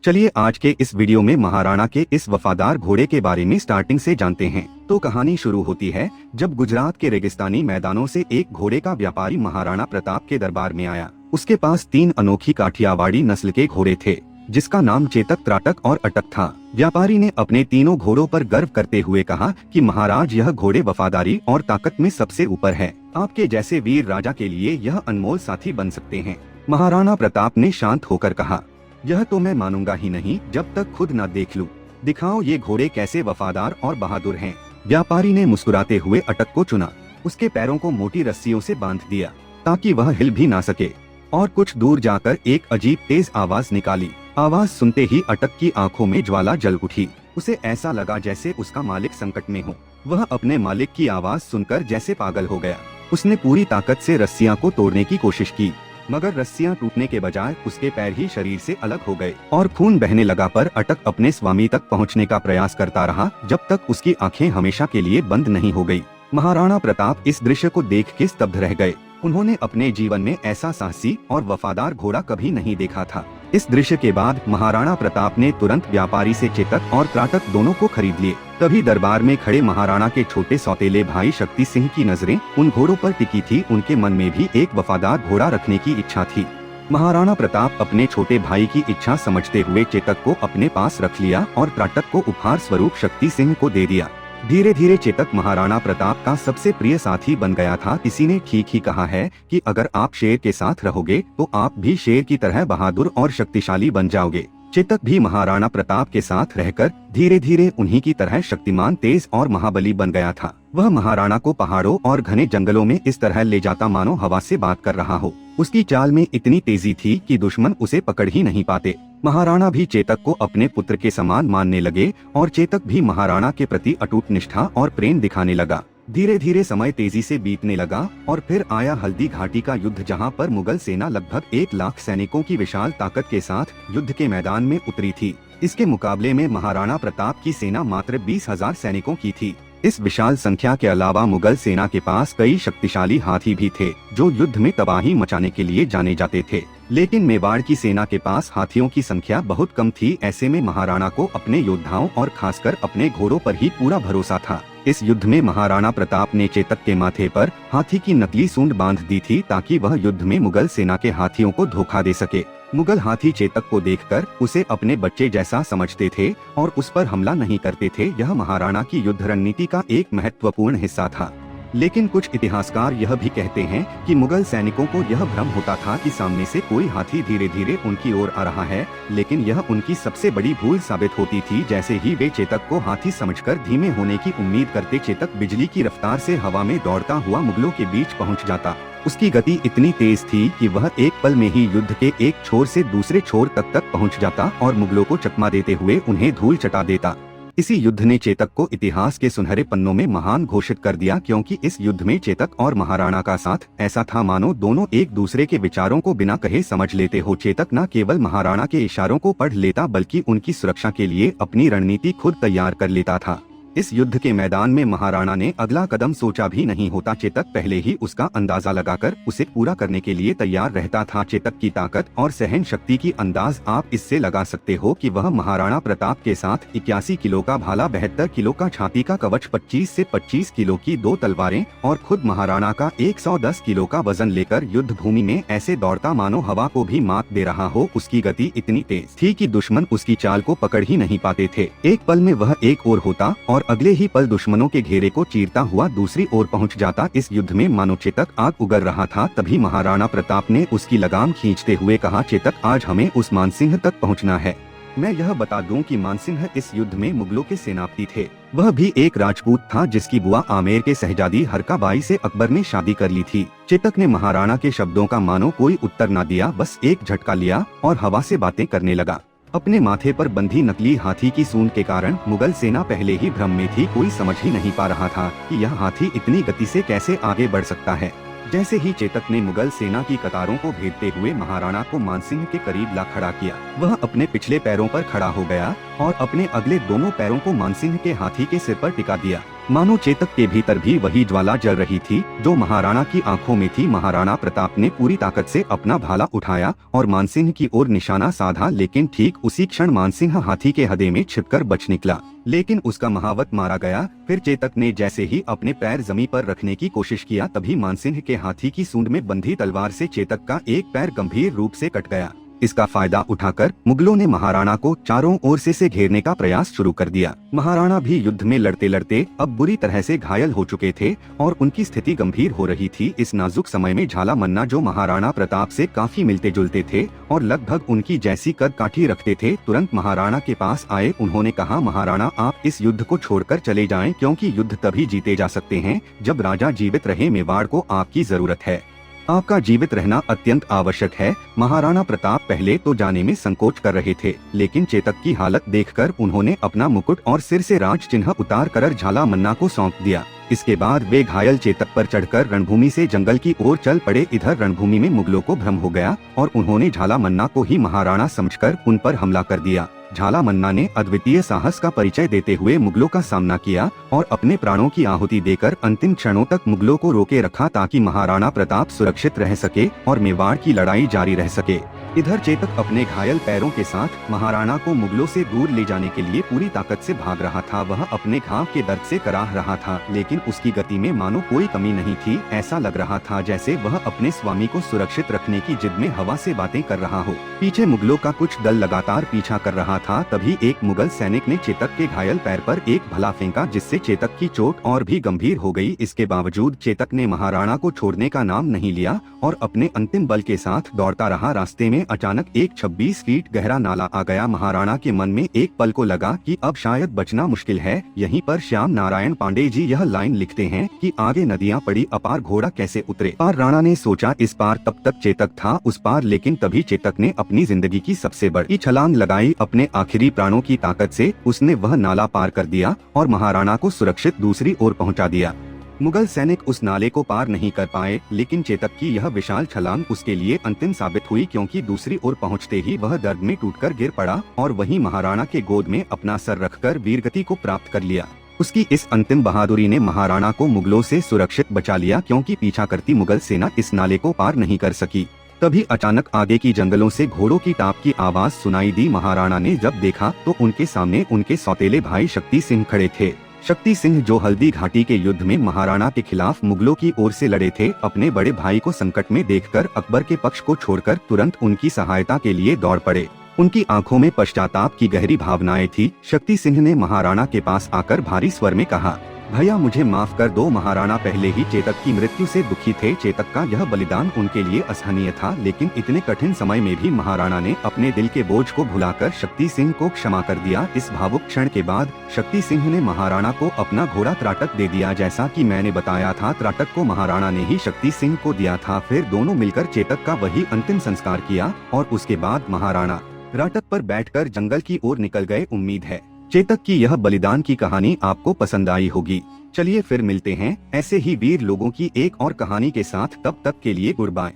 चलिए आज के इस वीडियो में महाराणा के इस वफादार घोड़े के बारे में स्टार्टिंग से जानते हैं। तो कहानी शुरू होती है जब गुजरात के रेगिस्तानी मैदानों से एक घोड़े का व्यापारी महाराणा प्रताप के दरबार में आया। उसके पास 3 अनोखी काठियावाड़ी नस्ल के घोड़े थे, जिसका नाम चेतक, त्राटक और अटक था। व्यापारी ने अपने तीनों घोड़ों पर गर्व करते हुए कहा कि महाराज, यह घोड़े वफादारी और ताकत में सबसे ऊपर है। आपके जैसे वीर राजा के लिए यह अनमोल साथी बन सकते हैं। महाराणा प्रताप ने शांत होकर कहा, यह तो मैं मानूंगा ही नहीं जब तक खुद न देख लूं। दिखाओ ये घोड़े कैसे वफादार और बहादुर हैं। व्यापारी ने मुस्कुराते हुए अटक को चुना। उसके पैरों को मोटी रस्सियों से बांध दिया ताकि वह हिल भी ना सके, और कुछ दूर जाकर एक अजीब तेज आवाज निकाली। आवाज सुनते ही अटक की आंखों में ज्वाला जल उठी। उसे ऐसा लगा जैसे उसका मालिक संकट में हो। वह अपने मालिक की आवाज सुनकर जैसे पागल हो गया। उसने पूरी ताकत से रस्सियां को तोड़ने की कोशिश की, मगर रस्सियां टूटने के बजाय उसके पैर ही शरीर से अलग हो गए और खून बहने लगा। पर अटक अपने स्वामी तक पहुंचने का प्रयास करता रहा जब तक उसकी आंखें हमेशा के लिए बंद नहीं हो गई। महाराणा प्रताप इस दृश्य को देख के स्तब्ध रह गए। उन्होंने अपने जीवन में ऐसा साहसी और वफादार घोड़ा कभी नहीं देखा था। इस दृश्य के बाद महाराणा प्रताप ने तुरंत व्यापारी से चेतक और त्राटक दोनों को खरीद लिए। तभी दरबार में खड़े महाराणा के छोटे सौतेले भाई शक्ति सिंह की नजरें उन घोड़ों पर टिकी थी। उनके मन में भी एक वफादार घोड़ा रखने की इच्छा थी। महाराणा प्रताप अपने छोटे भाई की इच्छा समझते हुए चेतक को अपने पास रख लिया और त्राटक को उपहार स्वरूप शक्ति सिंह को दे दिया। धीरे धीरे चेतक महाराणा प्रताप का सबसे प्रिय साथी बन गया था। किसी ने ठीक ही कहा है कि अगर आप शेर के साथ रहोगे तो आप भी शेर की तरह बहादुर और शक्तिशाली बन जाओगे। चेतक भी महाराणा प्रताप के साथ रहकर धीरे धीरे उन्हीं की तरह शक्तिमान, तेज और महाबली बन गया था। वह महाराणा को पहाड़ों और घने जंगलों में इस तरह ले जाता मानो हवा से बात कर रहा हो। उसकी चाल में इतनी तेजी थी कि दुश्मन उसे पकड़ ही नहीं पाते। महाराणा भी चेतक को अपने पुत्र के समान मानने लगे और चेतक भी महाराणा के प्रति अटूट निष्ठा और प्रेम दिखाने लगा। धीरे धीरे समय तेजी से बीतने लगा और फिर आया हल्दी घाटी का युद्ध, जहां पर मुगल सेना लगभग 1 लाख सैनिकों की विशाल ताकत के साथ युद्ध के मैदान में उतरी थी। इसके मुकाबले में महाराणा प्रताप की सेना मात्र 20,000 सैनिकों की थी। इस विशाल संख्या के अलावा मुगल सेना के पास कई शक्तिशाली हाथी भी थे जो युद्ध में तबाही मचाने के लिए जाने जाते थे। लेकिन मेवाड़ की सेना के पास हाथियों की संख्या बहुत कम थी। ऐसे में महाराणा को अपने योद्धाओं और खासकर अपने घोड़ों पर ही पूरा भरोसा था। इस युद्ध में महाराणा प्रताप ने चेतक के माथे पर हाथी की नकली सूंड बांध दी थी ताकि वह युद्ध में मुगल सेना के हाथियों को धोखा दे सके। मुगल हाथी चेतक को देखकर उसे अपने बच्चे जैसा समझते थे और उस पर हमला नहीं करते थे। यह महाराणा की युद्ध रणनीति का एक महत्वपूर्ण हिस्सा था। लेकिन कुछ इतिहासकार यह भी कहते हैं कि मुगल सैनिकों को यह भ्रम होता था कि सामने से कोई हाथी धीरे धीरे उनकी ओर आ रहा है, लेकिन यह उनकी सबसे बड़ी भूल साबित होती थी। जैसे ही वे चेतक को हाथी समझकर धीमे होने की उम्मीद करते, चेतक बिजली की रफ्तार से हवा में दौड़ता हुआ मुगलों के बीच पहुंच जाता। उसकी गति इतनी तेज थी कि वह एक पल में ही युद्ध के एक छोर से दूसरे छोर तक पहुंच जाता और मुगलों को चकमा देते हुए उन्हें धूल चटा देता। इसी युद्ध ने चेतक को इतिहास के सुनहरे पन्नों में महान घोषित कर दिया, क्योंकि इस युद्ध में चेतक और महाराणा का साथ ऐसा था मानो दोनों एक दूसरे के विचारों को बिना कहे समझ लेते हो। चेतक न केवल महाराणा के इशारों को पढ़ लेता बल्कि उनकी सुरक्षा के लिए अपनी रणनीति खुद तैयार कर लेता था। इस युद्ध के मैदान में महाराणा ने अगला कदम सोचा भी नहीं होता। चेतक पहले ही उसका अंदाजा लगाकर उसे पूरा करने के लिए तैयार रहता था। चेतक की ताकत और सहन शक्ति की अंदाज आप इससे लगा सकते हो कि वह महाराणा प्रताप के साथ 81 किलो का भाला, 72 किलो का छाती का कवच, 25 से 25 किलो की 2 तलवारें और खुद महाराणा का 110 किलो का वजन लेकर युद्ध भूमि में ऐसे दौड़ता मानो हवा को भी मात दे रहा हो। उसकी गति इतनी तेज थी कि दुश्मन उसकी चाल को पकड़ ही नहीं पाते थे। एक पल में वह एक ओर होता और अगले ही पल दुश्मनों के घेरे को चीरता हुआ दूसरी ओर पहुंच जाता। इस युद्ध में मानो चेतक आग उगल रहा था। तभी महाराणा प्रताप ने उसकी लगाम खींचते हुए कहा, चेतक, आज हमें उस मानसिंह तक पहुंचना है। मैं यह बता दूं कि मानसिंह इस युद्ध में मुगलों के सेनापति थे। वह भी एक राजपूत था जिसकी बुआ आमेर के शहजादी हरका बाई से अकबर ने शादी कर ली थी। चेतक ने महाराणा के शब्दों का मानो कोई उत्तर न दिया, बस एक झटका लिया और हवा से बातें करने लगा। अपने माथे पर बंधी नकली हाथी की सूंड के कारण मुगल सेना पहले ही भ्रम में थी। कोई समझ ही नहीं पा रहा था कि यह हाथी इतनी गति से कैसे आगे बढ़ सकता है। जैसे ही चेतक ने मुगल सेना की कतारों को भेदते हुए महाराणा को मानसिंह के करीब ला खड़ा किया, वह अपने पिछले पैरों पर खड़ा हो गया और अपने अगले दोनों पैरों को मानसिंह के हाथी के सिर पर टिका दिया। मानो चेतक के भीतर भी वही ज्वाला जल रही थी जो महाराणा की आंखों में थी। महाराणा प्रताप ने पूरी ताकत से अपना भाला उठाया और मानसिंह की ओर निशाना साधा, लेकिन ठीक उसी क्षण मानसिंह हाथी के हदे में छिपकर बच निकला, लेकिन उसका महावत मारा गया। फिर चेतक ने जैसे ही अपने पैर जमीन पर रखने की कोशिश किया, तभी मानसिंह के हाथी की सूंड में बंधी तलवार से चेतक का एक पैर गंभीर रूप से कट गया। इसका फायदा उठाकर मुगलों ने महाराणा को चारों ओर से घेरने का प्रयास शुरू कर दिया। महाराणा भी युद्ध में लड़ते लड़ते अब बुरी तरह से घायल हो चुके थे और उनकी स्थिति गंभीर हो रही थी। इस नाजुक समय में झाला मन्ना, जो महाराणा प्रताप से काफी मिलते जुलते थे और लगभग उनकी जैसी कद काठी रखते थे, तुरंत महाराणा के पास आए। उन्होंने कहा, महाराणा, आप इस युद्ध को छोड़कर चले जाएं, क्योंकि युद्ध तभी जीते जा सकते हैं जब राजा जीवित रहे। मेवाड़ को आपकी जरूरत है, आपका जीवित रहना अत्यंत आवश्यक है। महाराणा प्रताप पहले तो जाने में संकोच कर रहे थे, लेकिन चेतक की हालत देखकर उन्होंने अपना मुकुट और सिर से राज चिन्ह उतार कर झाला मन्ना को सौंप दिया। इसके बाद वे घायल चेतक पर चढ़कर रणभूमि से जंगल की ओर चल पड़े। इधर रणभूमि में मुगलों को भ्रम हो गया और उन्होंने झाला मन्ना को ही महाराणा समझकर उन पर हमला कर दिया। झाला मन्ना ने अद्वितीय साहस का परिचय देते हुए मुगलों का सामना किया और अपने प्राणों की आहुति देकर अंतिम क्षणों तक मुगलों को रोके रखा, ताकि महाराणा प्रताप सुरक्षित रह सके और मेवाड़ की लड़ाई जारी रह सके। इधर चेतक अपने घायल पैरों के साथ महाराणा को मुगलों से दूर ले जाने के लिए पूरी ताकत से भाग रहा था। वह अपने घाव के दर्द से कराह रहा था, लेकिन उसकी गति में मानो कोई कमी नहीं थी। ऐसा लग रहा था जैसे वह अपने स्वामी को सुरक्षित रखने की जिद में हवा से बातें कर रहा हो। पीछे मुगलों का कुछ दल लगातार पीछा कर रहा था। तभी एक मुगल सैनिक ने चेतक के घायल पैर पर एक भला फेंका, जिससे चेतक की चोट और भी गंभीर हो गई। इसके बावजूद चेतक ने महाराणा को छोड़ने का नाम नहीं लिया और अपने अंतिम बल के साथ दौड़ता रहा। रास्ते में अचानक एक 26 फीट गहरा नाला आ गया। महाराणा के मन में एक पल को लगा कि अब शायद बचना मुश्किल है। यहीं पर श्याम नारायण पांडे जी यह लाइन लिखते हैं कि आगे नदियां पड़ी, अपार घोड़ा कैसे उतरे। पार राणा ने सोचा इस पार तब तक चेतक था उस पार, लेकिन तभी चेतक ने अपनी जिंदगी की सबसे बड़ी छलांग लगाई। अपने आखिरी प्राणों की ताकत से उसने वह नाला पार कर दिया और महाराणा को सुरक्षित दूसरी ओर पहुंचा दिया। मुगल सैनिक उस नाले को पार नहीं कर पाए, लेकिन चेतक की यह विशाल छलांग उसके लिए अंतिम साबित हुई, क्योंकि दूसरी ओर पहुंचते ही वह दर्द में टूटकर गिर पड़ा और वहीं महाराणा के गोद में अपना सर रखकर वीरगति को प्राप्त कर लिया। उसकी इस अंतिम बहादुरी ने महाराणा को मुगलों से सुरक्षित बचा लिया, क्योंकि पीछा करती मुगल सेना इस नाले को पार नहीं कर सकी। तभी अचानक आगे की जंगलों से घोड़ों की टाप की आवाज सुनाई दी। महाराणा ने जब देखा तो उनके सामने उनके सौतेले भाई शक्ति सिंह खड़े थे। शक्ति सिंह, जो हल्दी घाटी के युद्ध में महाराणा के खिलाफ मुगलों की ओर से लड़े थे, अपने बड़े भाई को संकट में देखकर अकबर के पक्ष को छोड़कर तुरंत उनकी सहायता के लिए दौड़ पड़े। उनकी आंखों में पश्चाताप की गहरी भावनाएं थी। शक्ति सिंह ने महाराणा के पास आकर भारी स्वर में कहा, भैया मुझे माफ कर दो। महाराणा पहले ही चेतक की मृत्यु से दुखी थे। चेतक का यह बलिदान उनके लिए असहनीय था, लेकिन इतने कठिन समय में भी महाराणा ने अपने दिल के बोझ को भुलाकर शक्ति सिंह को क्षमा कर दिया। इस भावुक क्षण के बाद शक्ति सिंह ने महाराणा को अपना घोड़ा त्राटक दे दिया। जैसा कि मैंने बताया था, त्राटक को महाराणा ने ही शक्ति सिंह को दिया था। फिर दोनों मिलकर चेतक का वही अंतिम संस्कार किया और उसके बाद महाराणा त्राटक पर बैठकर जंगल की ओर निकल गए। उम्मीद है चेतक की यह बलिदान की कहानी आपको पसंद आई होगी। चलिए फिर मिलते हैं ऐसे ही वीर लोगों की एक और कहानी के साथ। तब तक के लिए गुड बाय।